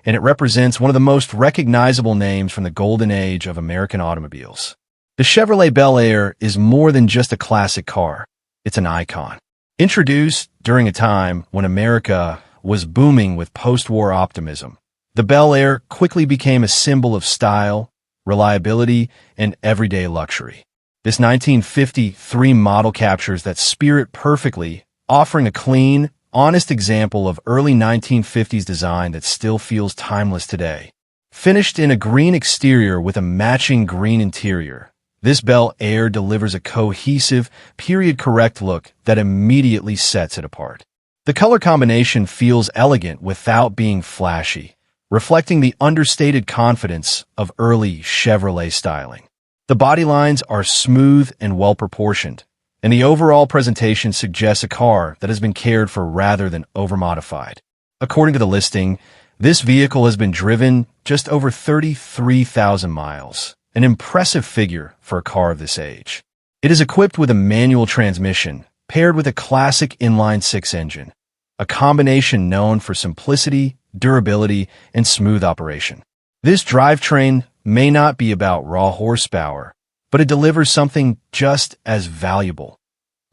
and it represents one of the most recognizable names from the golden age of American automobiles. The Chevrolet Bel Air is more than just a classic car. It's an icon. Introduced during a time when America was booming with post-war optimism, the Bel Air quickly became a symbol of style, reliability, and everyday luxury. This 1953 model captures that spirit perfectly, offering a clean, honest example of early 1950s design that still feels timeless today. Finished in a green exterior with a matching green interior, this Bel Air delivers a cohesive, period-correct look that immediately sets it apart. The color combination feels elegant without being flashy, reflecting the understated confidence of early Chevrolet styling. The body lines are smooth and well-proportioned, and the overall presentation suggests a car that has been cared for rather than overmodified. According to the listing, this vehicle has been driven just over 33,000 miles, an impressive figure for a car of this age. It is equipped with a manual transmission, paired with a classic inline-six engine, a combination known for simplicity, durability, and smooth operation. This drivetrain may not be about raw horsepower, but it delivers something just as valuable: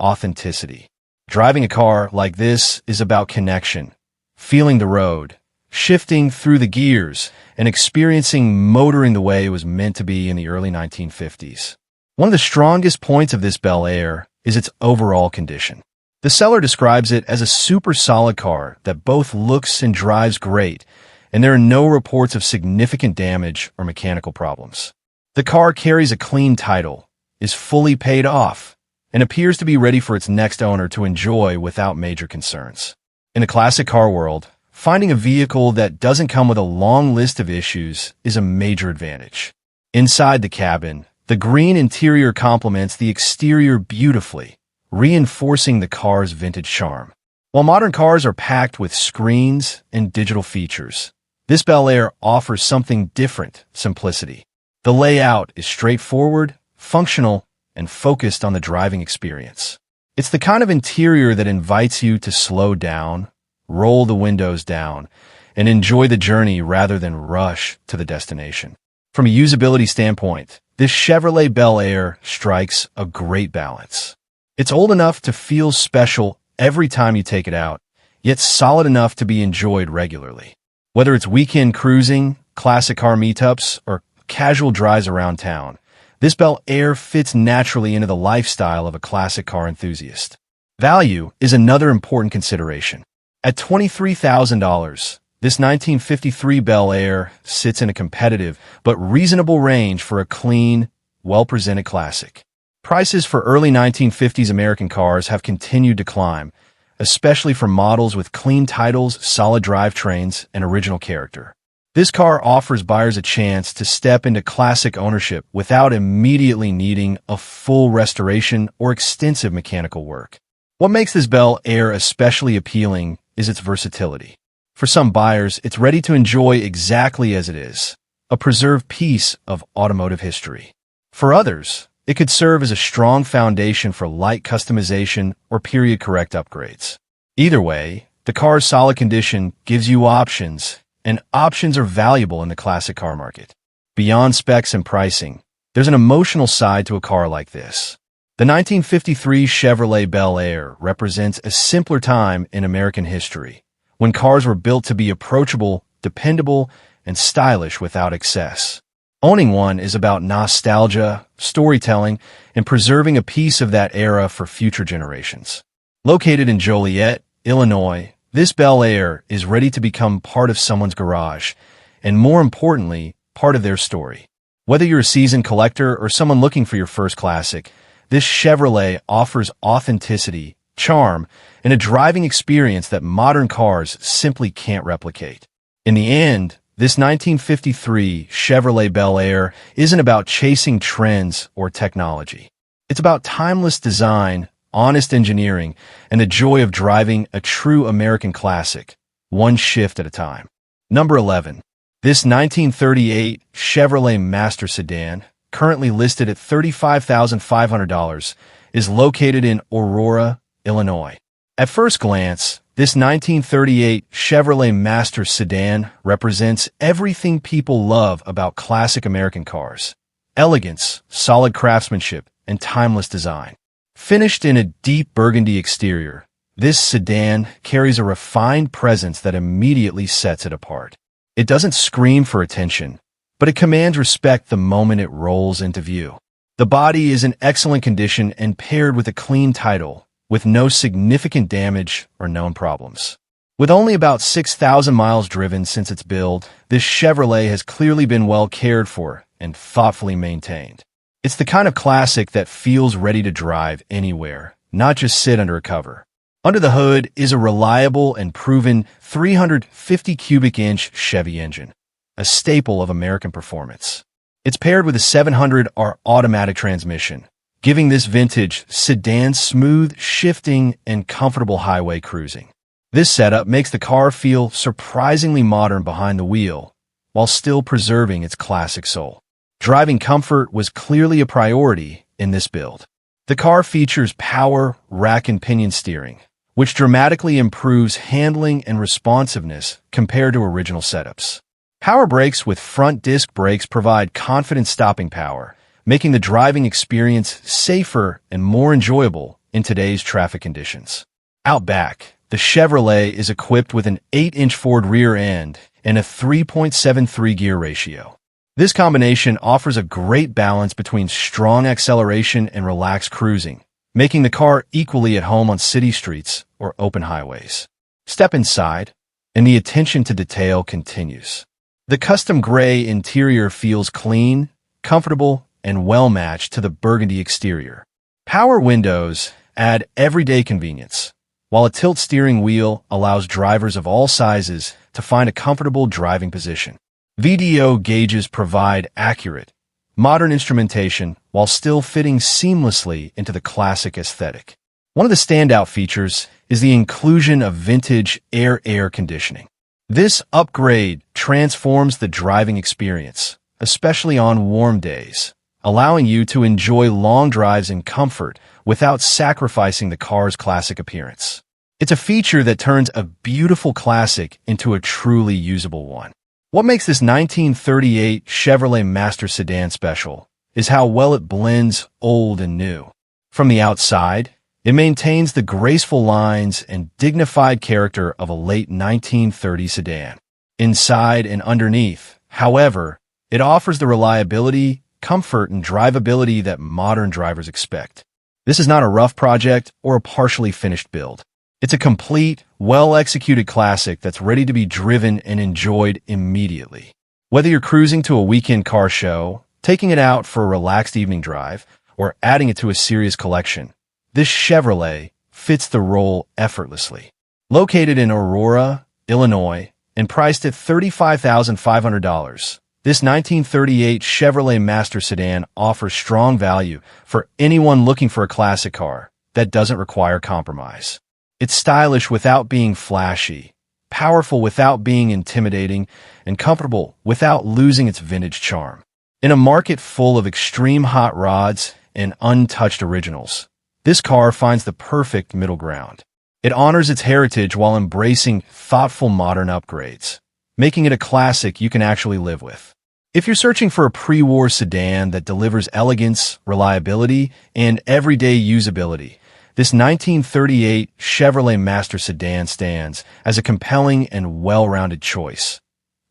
authenticity. Driving a car like this is about connection, feeling the road, shifting through the gears, and experiencing motoring the way it was meant to be in the early 1950s. One of the strongest points of this Bel Air is its overall condition. The seller describes it as a super solid car that both looks and drives great, and there are no reports of significant damage or mechanical problems. The car carries a clean title, is fully paid off, and appears to be ready for its next owner to enjoy without major concerns. In the classic car world, finding a vehicle that doesn't come with a long list of issues is a major advantage. Inside the cabin, the green interior complements the exterior beautifully, reinforcing the car's vintage charm. While modern cars are packed with screens and digital features, this Bel Air offers something different: simplicity. The layout is straightforward, functional, and focused on the driving experience. It's the kind of interior that invites you to slow down, roll the windows down, and enjoy the journey rather than rush to the destination. From a usability standpoint, this Chevrolet Bel Air strikes a great balance. It's old enough to feel special every time you take it out, yet solid enough to be enjoyed regularly. Whether it's weekend cruising, classic car meetups, or casual drives around town, this Bel Air fits naturally into the lifestyle of a classic car enthusiast. Value is another important consideration. At $23,000, this 1953 Bel Air sits in a competitive but reasonable range for a clean, well-presented classic. Prices for early 1950s American cars have continued to climb, especially for models with clean titles, solid drivetrains, and original character. This car offers buyers a chance to step into classic ownership without immediately needing a full restoration or extensive mechanical work. What makes this Bel Air especially appealing is its versatility. For some buyers, it's ready to enjoy exactly as it is, a preserved piece of automotive history. For others, it could serve as a strong foundation for light customization or period-correct upgrades. Either way, The car's solid condition gives you options, and options are valuable in the classic car market. Beyond specs and pricing, there's an emotional side to a car like this. The 1953 Chevrolet Bel Air represents a simpler time in American history, when cars were built to be approachable, dependable, and stylish without excess. Owning one is about nostalgia, storytelling, and preserving a piece of that era for future generations. Located in Joliet, Illinois, this Bel Air is ready to become part of someone's garage, and more importantly, part of their story. Whether you're a seasoned collector or someone looking for your first classic, this Chevrolet offers authenticity, charm, and a driving experience that modern cars simply can't replicate. In the end, this 1953 Chevrolet Bel Air isn't about chasing trends or technology. It's about timeless design, honest engineering, and the joy of driving a true American classic, one shift at a time. Number 11. This 1938 Chevrolet Master Sedan, currently listed at $35,500, is located in Aurora, Illinois. At first glance, this 1938 Chevrolet Master Sedan represents everything people love about classic American cars: elegance, solid craftsmanship, and timeless design. Finished in a deep burgundy exterior, this sedan carries a refined presence that immediately sets it apart. It doesn't scream for attention, but it commands respect the moment it rolls into view. The body is in excellent condition and paired with a clean title, with no significant damage or known problems. With only about 6,000 miles driven since its build, this Chevrolet has clearly been well cared for and thoughtfully maintained. It's the kind of classic that feels ready to drive anywhere, not just sit under a cover. Under the hood is a reliable and proven 350 cubic inch Chevy engine, a staple of American performance. It's paired with a 700R automatic transmission, giving this vintage sedan smooth, shifting, and comfortable highway cruising. This setup makes the car feel surprisingly modern behind the wheel, while still preserving its classic soul. Driving comfort was clearly a priority in this build. The car features power, rack and pinion steering, which dramatically improves handling and responsiveness compared to original setups. Power brakes with front disc brakes provide confident stopping power, making the driving experience safer and more enjoyable in today's traffic conditions. Out back, the Chevrolet is equipped with an 8-inch Ford rear end and a 3.73 gear ratio. This combination offers a great balance between strong acceleration and relaxed cruising, making the car equally at home on city streets or open highways. Step inside, and the attention to detail continues. The custom gray interior feels clean, comfortable, and well-matched to the burgundy exterior. Power windows add everyday convenience, while a tilt steering wheel allows drivers of all sizes to find a comfortable driving position. VDO gauges provide accurate, modern instrumentation while still fitting seamlessly into the classic aesthetic. One of the standout features is the inclusion of vintage air conditioning. This upgrade transforms the driving experience, especially on warm days, allowing you to enjoy long drives in comfort without sacrificing the car's classic appearance. It's a feature that turns a beautiful classic into a truly usable one. What makes this 1938 Chevrolet Master Sedan special is how well it blends old and new. From the outside, it maintains the graceful lines and dignified character of a late 1930s sedan. Inside and underneath, however, it offers the reliability, comfort, and drivability that modern drivers expect. This is not a rough project or a partially finished build. It's a complete, well-executed classic that's ready to be driven and enjoyed immediately. Whether you're cruising to a weekend car show, taking it out for a relaxed evening drive, or adding it to a serious collection, this Chevrolet fits the role effortlessly. Located in Aurora, Illinois, and priced at $35,500, this 1938 Chevrolet Master Sedan offers strong value for anyone looking for a classic car that doesn't require compromise. It's stylish without being flashy, powerful without being intimidating, and comfortable without losing its vintage charm. In a market full of extreme hot rods and untouched originals, this car finds the perfect middle ground. It honors its heritage while embracing thoughtful modern upgrades, making it a classic you can actually live with. If you're searching for a pre-war sedan that delivers elegance, reliability, and everyday usability, this 1938 Chevrolet Master Sedan stands as a compelling and well-rounded choice,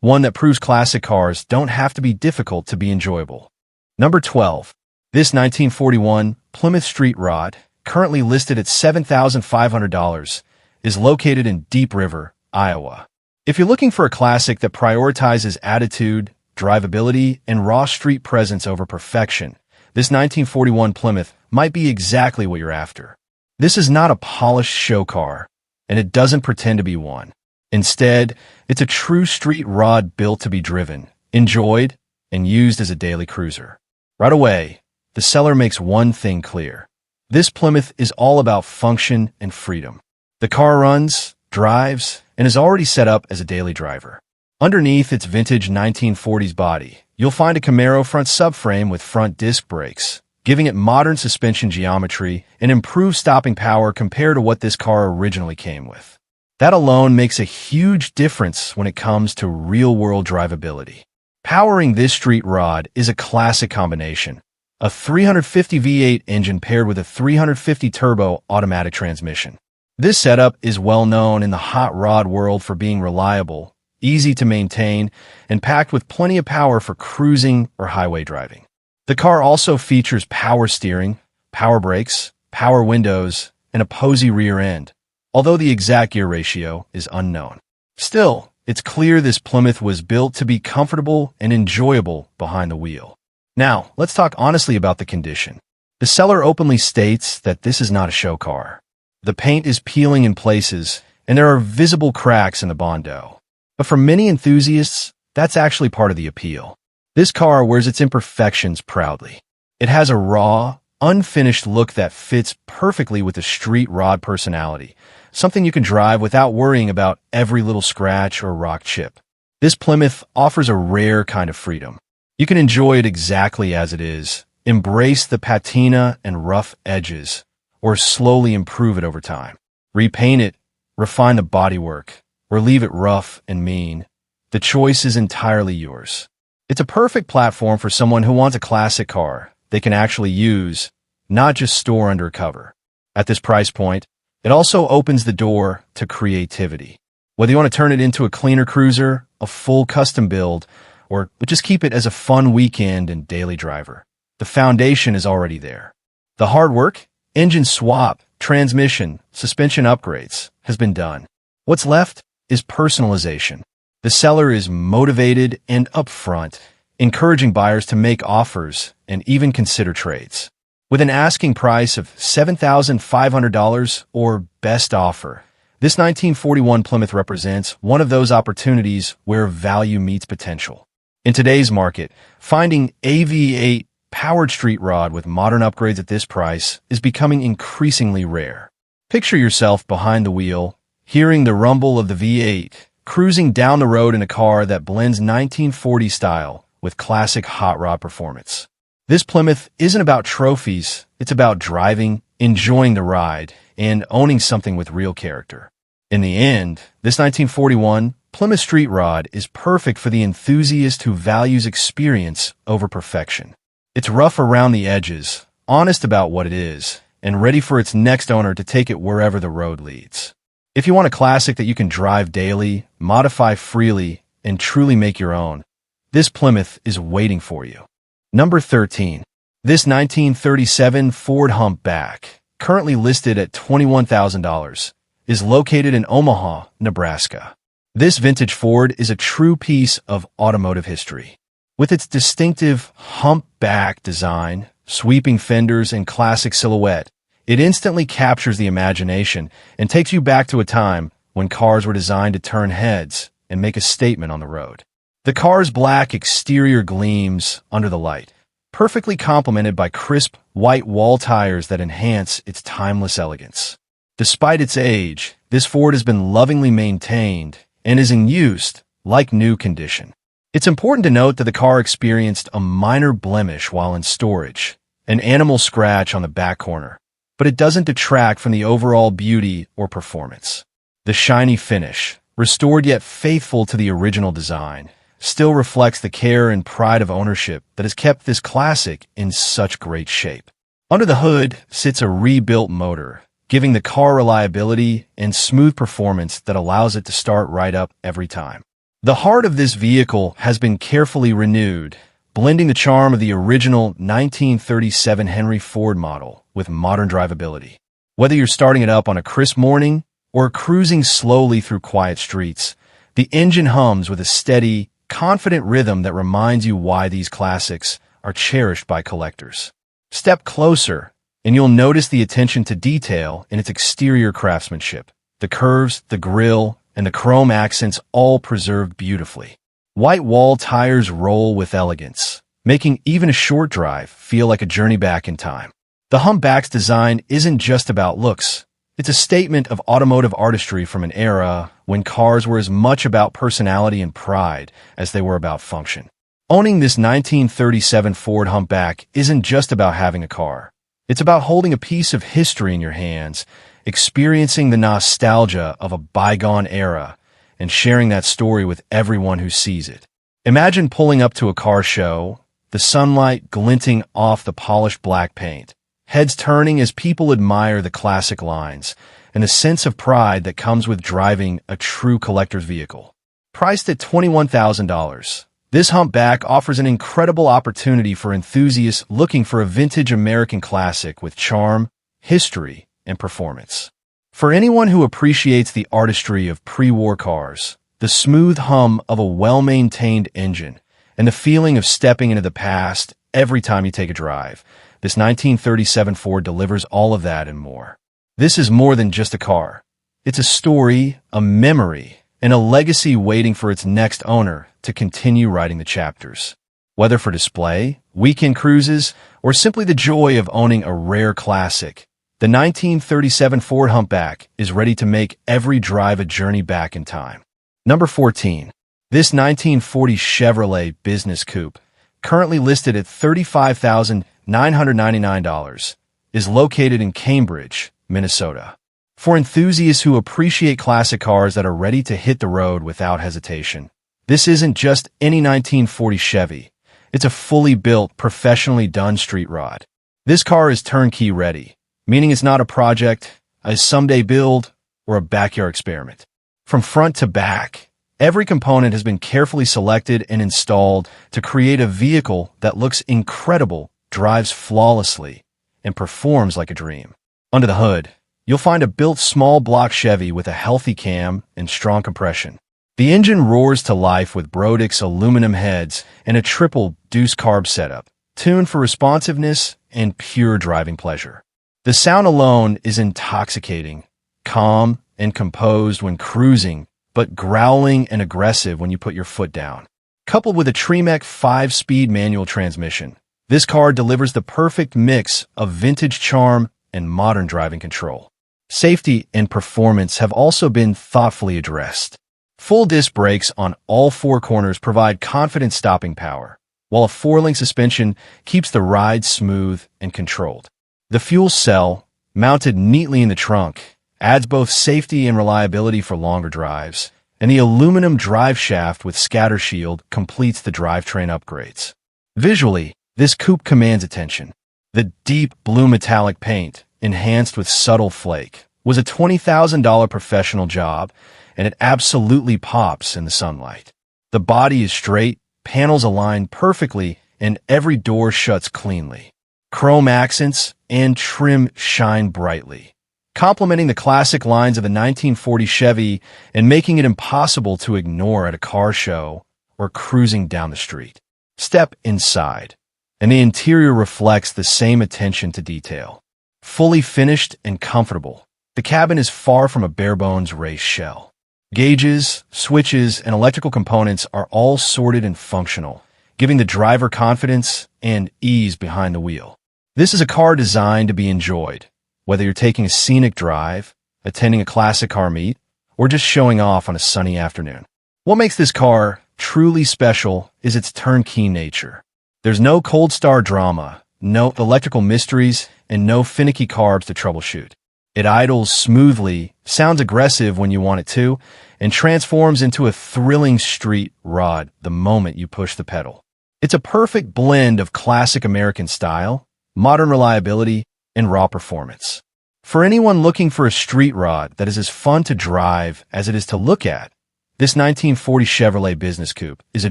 one that proves classic cars don't have to be difficult to be enjoyable. Number 12. This 1941 Plymouth Street Rod, currently listed at $7,500, is located in Deep River, Iowa. If you're looking for a classic that prioritizes attitude, drivability, and raw street presence over perfection, this 1941 Plymouth might be exactly what you're after. This is not a polished show car, and it doesn't pretend to be one. Instead, it's a true street rod built to be driven, enjoyed, and used as a daily cruiser. Right away, the seller makes one thing clear. This Plymouth is all about function and freedom. The car runs, drives, and is already set up as a daily driver. Underneath its vintage 1940s body, you'll find a Camaro front subframe with front disc brakes, giving it modern suspension geometry and improved stopping power compared to what this car originally came with. That alone makes a huge difference when it comes to real-world drivability. Powering this street rod is a classic combination: a 350 V8 engine paired with a 350 turbo automatic transmission. This setup is well known in the hot rod world for being reliable, easy to maintain, and packed with plenty of power for cruising or highway driving. The car also features power steering, power brakes, power windows, and a posy rear end, although the exact gear ratio is unknown. Still, it's clear this Plymouth was built to be comfortable and enjoyable behind the wheel. Now, let's talk honestly about the condition. The seller openly states that this is not a show car. The paint is peeling in places, and there are visible cracks in the Bondo. But for many enthusiasts, that's actually part of the appeal. This car wears its imperfections proudly. It has a raw, unfinished look that fits perfectly with the street rod personality, something you can drive without worrying about every little scratch or rock chip. This Plymouth offers a rare kind of freedom. You can enjoy it exactly as it is, embrace the patina and rough edges, or slowly improve it over time. Repaint it, refine the bodywork, or leave it rough and mean. The choice is entirely yours. It's a perfect platform for someone who wants a classic car they can actually use, not just store under a cover. At this price point, it also opens the door to creativity. Whether you want to turn it into a cleaner cruiser, a full custom build, or just keep it as a fun weekend and daily driver, the foundation is already there. The hard work, engine swap, transmission, suspension upgrades, has been done. What's left is personalization. The seller is motivated and upfront, encouraging buyers to make offers and even consider trades. With an asking price of $7,500 or best offer, this 1941 Plymouth represents one of those opportunities where value meets potential. In today's market, finding a V8 powered street rod with modern upgrades at this price is becoming increasingly rare. Picture yourself behind the wheel, hearing the rumble of the V8, cruising down the road in a car that blends 1940s style with classic hot rod performance. This Plymouth isn't about trophies, it's about driving, enjoying the ride, and owning something with real character. In the end, this 1941 Plymouth Street Rod is perfect for the enthusiast who values experience over perfection. It's rough around the edges, honest about what it is, and ready for its next owner to take it wherever the road leads. If you want a classic that you can drive daily, modify freely, and truly make your own, this Plymouth is waiting for you. Number 13. This 1937 Ford Humpback, currently listed at $21,000, is located in Omaha, Nebraska. This vintage Ford is a true piece of automotive history. With its distinctive humpback design, sweeping fenders, and classic silhouette, it instantly captures the imagination and takes you back to a time when cars were designed to turn heads and make a statement on the road. The car's black exterior gleams under the light, perfectly complemented by crisp, white wall tires that enhance its timeless elegance. Despite its age, this Ford has been lovingly maintained and is in use like new condition. It's important to note that the car experienced a minor blemish while in storage, an animal scratch on the back corner. but it doesn't detract from the overall beauty or performance. The shiny finish, restored yet faithful to the original design, still reflects the care and pride of ownership that has kept this classic in such great shape. Under the hood sits a rebuilt motor, giving the car reliability and smooth performance that allows it to start right up every time. The heart of this vehicle has been carefully renewed, blending the charm of the original 1937 Henry Ford model with modern drivability. Whether you're starting it up on a crisp morning or cruising slowly through quiet streets, the engine hums with a steady, confident rhythm that reminds you why these classics are cherished by collectors. Step closer, and you'll notice the attention to detail in its exterior craftsmanship. The curves, the grille, and the chrome accents all preserved beautifully. White wall tires roll with elegance, making even a short drive feel like a journey back in time. The Humpback's design isn't just about looks. It's a statement of automotive artistry from an era when cars were as much about personality and pride as they were about function. Owning this 1937 Ford Humpback isn't just about having a car. It's about holding a piece of history in your hands, experiencing the nostalgia of a bygone era, and sharing that story with everyone who sees it. Imagine pulling up to a car show, the sunlight glinting off the polished black paint, heads turning as people admire the classic lines, and the sense of pride that comes with driving a true collector's vehicle. Priced at $21,000, this Humpback offers an incredible opportunity for enthusiasts looking for a vintage American classic with charm, history, and performance. For anyone who appreciates the artistry of pre-war cars, the smooth hum of a well-maintained engine, and the feeling of stepping into the past every time you take a drive, this 1937 Ford delivers all of that and more. This is more than just a car. It's a story, a memory, and a legacy waiting for its next owner to continue writing the chapters. Whether for display, weekend cruises, or simply the joy of owning a rare classic, the 1937 Ford Humpback is ready to make every drive a journey back in time. Number 14. This 1940 Chevrolet Business Coupe, currently listed at $35,999, is located in Cambridge, Minnesota. For enthusiasts who appreciate classic cars that are ready to hit the road without hesitation, this isn't just any 1940 Chevy. It's a fully built, professionally done street rod. This car is turnkey ready, meaning it's not a project, a someday build, or a backyard experiment. From front to back, every component has been carefully selected and installed to create a vehicle that looks incredible, drives flawlessly, and performs like a dream. Under the hood, you'll find a built small block Chevy with a healthy cam and strong compression. The engine roars to life with Brodix aluminum heads and a triple deuce carb setup, tuned for responsiveness and pure driving pleasure. The sound alone is intoxicating, calm and composed when cruising, but growling and aggressive when you put your foot down. Coupled with a Tremec 5-speed manual transmission, this car delivers the perfect mix of vintage charm and modern driving control. Safety and performance have also been thoughtfully addressed. Full disc brakes on all four corners provide confident stopping power, while a 4-link suspension keeps the ride smooth and controlled. The fuel cell, mounted neatly in the trunk, adds both safety and reliability for longer drives, and the aluminum drive shaft with scatter shield completes the drivetrain upgrades. Visually, this coupe commands attention. The deep blue metallic paint, enhanced with subtle flake, was a $20,000 professional job, and it absolutely pops in the sunlight. The body is straight, panels align perfectly, and every door shuts cleanly. Chrome accents and trim shine brightly, complementing the classic lines of the 1940 Chevy and making it impossible to ignore at a car show or cruising down the street. Step inside, and the interior reflects the same attention to detail. Fully finished and comfortable, the cabin is far from a bare-bones race shell. Gauges, switches, and electrical components are all sorted and functional, giving the driver confidence and ease behind the wheel. This is a car designed to be enjoyed, whether you're taking a scenic drive, attending a classic car meet, or just showing off on a sunny afternoon. What makes this car truly special is its turnkey nature. There's no cold start drama, no electrical mysteries, and no finicky carbs to troubleshoot. It idles smoothly, sounds aggressive when you want it to, and transforms into a thrilling street rod the moment you push the pedal. It's a perfect blend of classic American style, modern reliability, and raw performance. For anyone looking for a street rod that is as fun to drive as it is to look at, this 1940 Chevrolet Business Coupe is a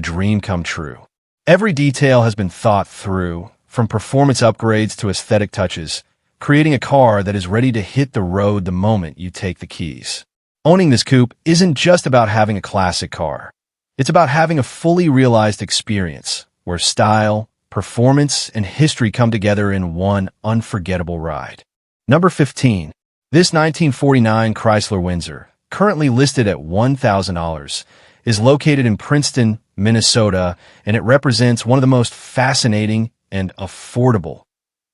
dream come true. Every detail has been thought through, from performance upgrades to aesthetic touches, creating a car that is ready to hit the road the moment you take the keys. Owning this coupe isn't just about having a classic car. It's about having a fully realized experience where style, performance, and history come together in one unforgettable ride. Number 15. This 1949 Chrysler Windsor, currently listed at $1,000, is located in Princeton, Minnesota, and it represents one of the most fascinating and affordable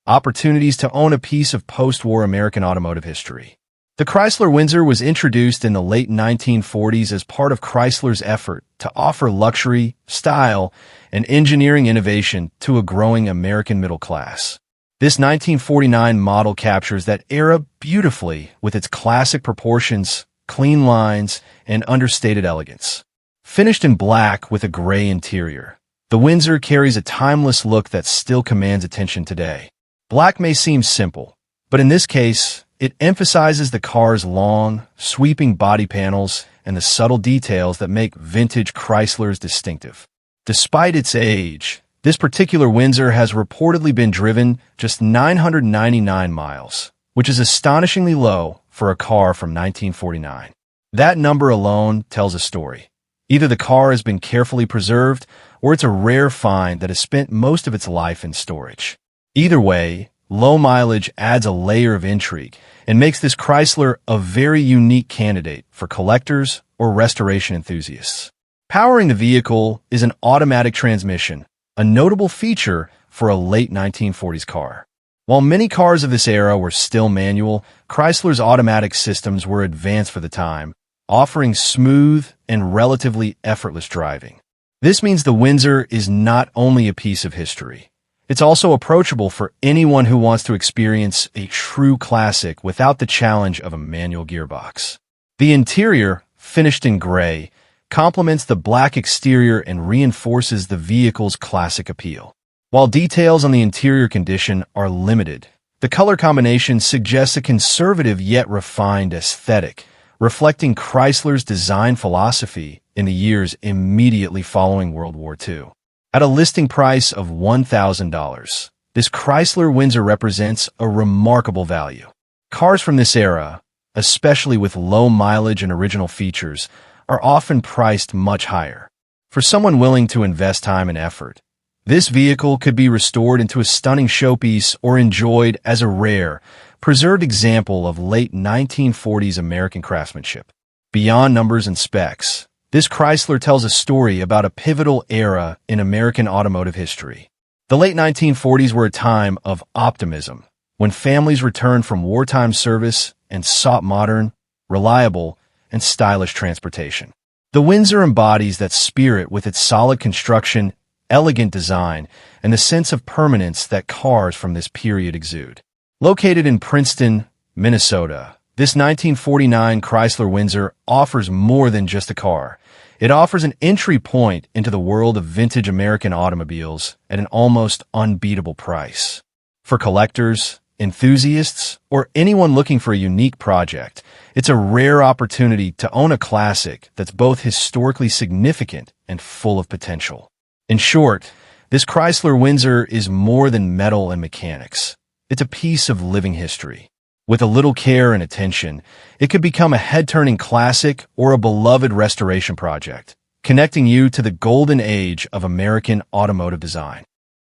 opportunities to own a piece of post-war American automotive history. The Chrysler Windsor was introduced in the late 1940s as part of Chrysler's effort to offer luxury, style, and engineering innovation to a growing American middle class. This 1949 model captures that era beautifully with its classic proportions, clean lines, and understated elegance. Finished in black with a gray interior, the Windsor carries a timeless look that still commands attention today. Black may seem simple, but in this case, it emphasizes the car's long, sweeping body panels and the subtle details that make vintage Chryslers distinctive. Despite its age, this particular Windsor has reportedly been driven just 999 miles, which is astonishingly low for a car from 1949. That number alone tells a story. Either the car has been carefully preserved, or it's a rare find that has spent most of its life in storage. Either way, low mileage adds a layer of intrigue and makes this Chrysler a very unique candidate for collectors or restoration enthusiasts. Powering the vehicle is an automatic transmission, a notable feature for a late 1940s car. While many cars of this era were still manual, Chrysler's automatic systems were advanced for the time, offering smooth and relatively effortless driving. This means the Windsor is not only a piece of history. It's also approachable for anyone who wants to experience a true classic without the challenge of a manual gearbox. The interior, finished in gray, complements the black exterior and reinforces the vehicle's classic appeal. While details on the interior condition are limited, the color combination suggests a conservative yet refined aesthetic, reflecting Chrysler's design philosophy in the years immediately following World War II. At a listing price of $1,000, this Chrysler Windsor represents a remarkable value. Cars from this era, especially with low mileage and original features, are often priced much higher. For someone willing to invest time and effort, this vehicle could be restored into a stunning showpiece or enjoyed as a rare, preserved example of late 1940s American craftsmanship. Beyond numbers and specs, this Chrysler tells a story about a pivotal era in American automotive history. The late 1940s were a time of optimism, when families returned from wartime service and sought modern, reliable, and stylish transportation. The Windsor embodies that spirit with its solid construction, elegant design, and the sense of permanence that cars from this period exude. Located in Princeton, Minnesota, this 1949 Chrysler Windsor offers more than just a car. It offers an entry point into the world of vintage American automobiles at an almost unbeatable price. For collectors, enthusiasts, or anyone looking for a unique project, it's a rare opportunity to own a classic that's both historically significant and full of potential. In short, this Chrysler Windsor is more than metal and mechanics. It's a piece of living history. With a little care and attention, it could become a head-turning classic or a beloved restoration project, connecting you to the golden age of American automotive design.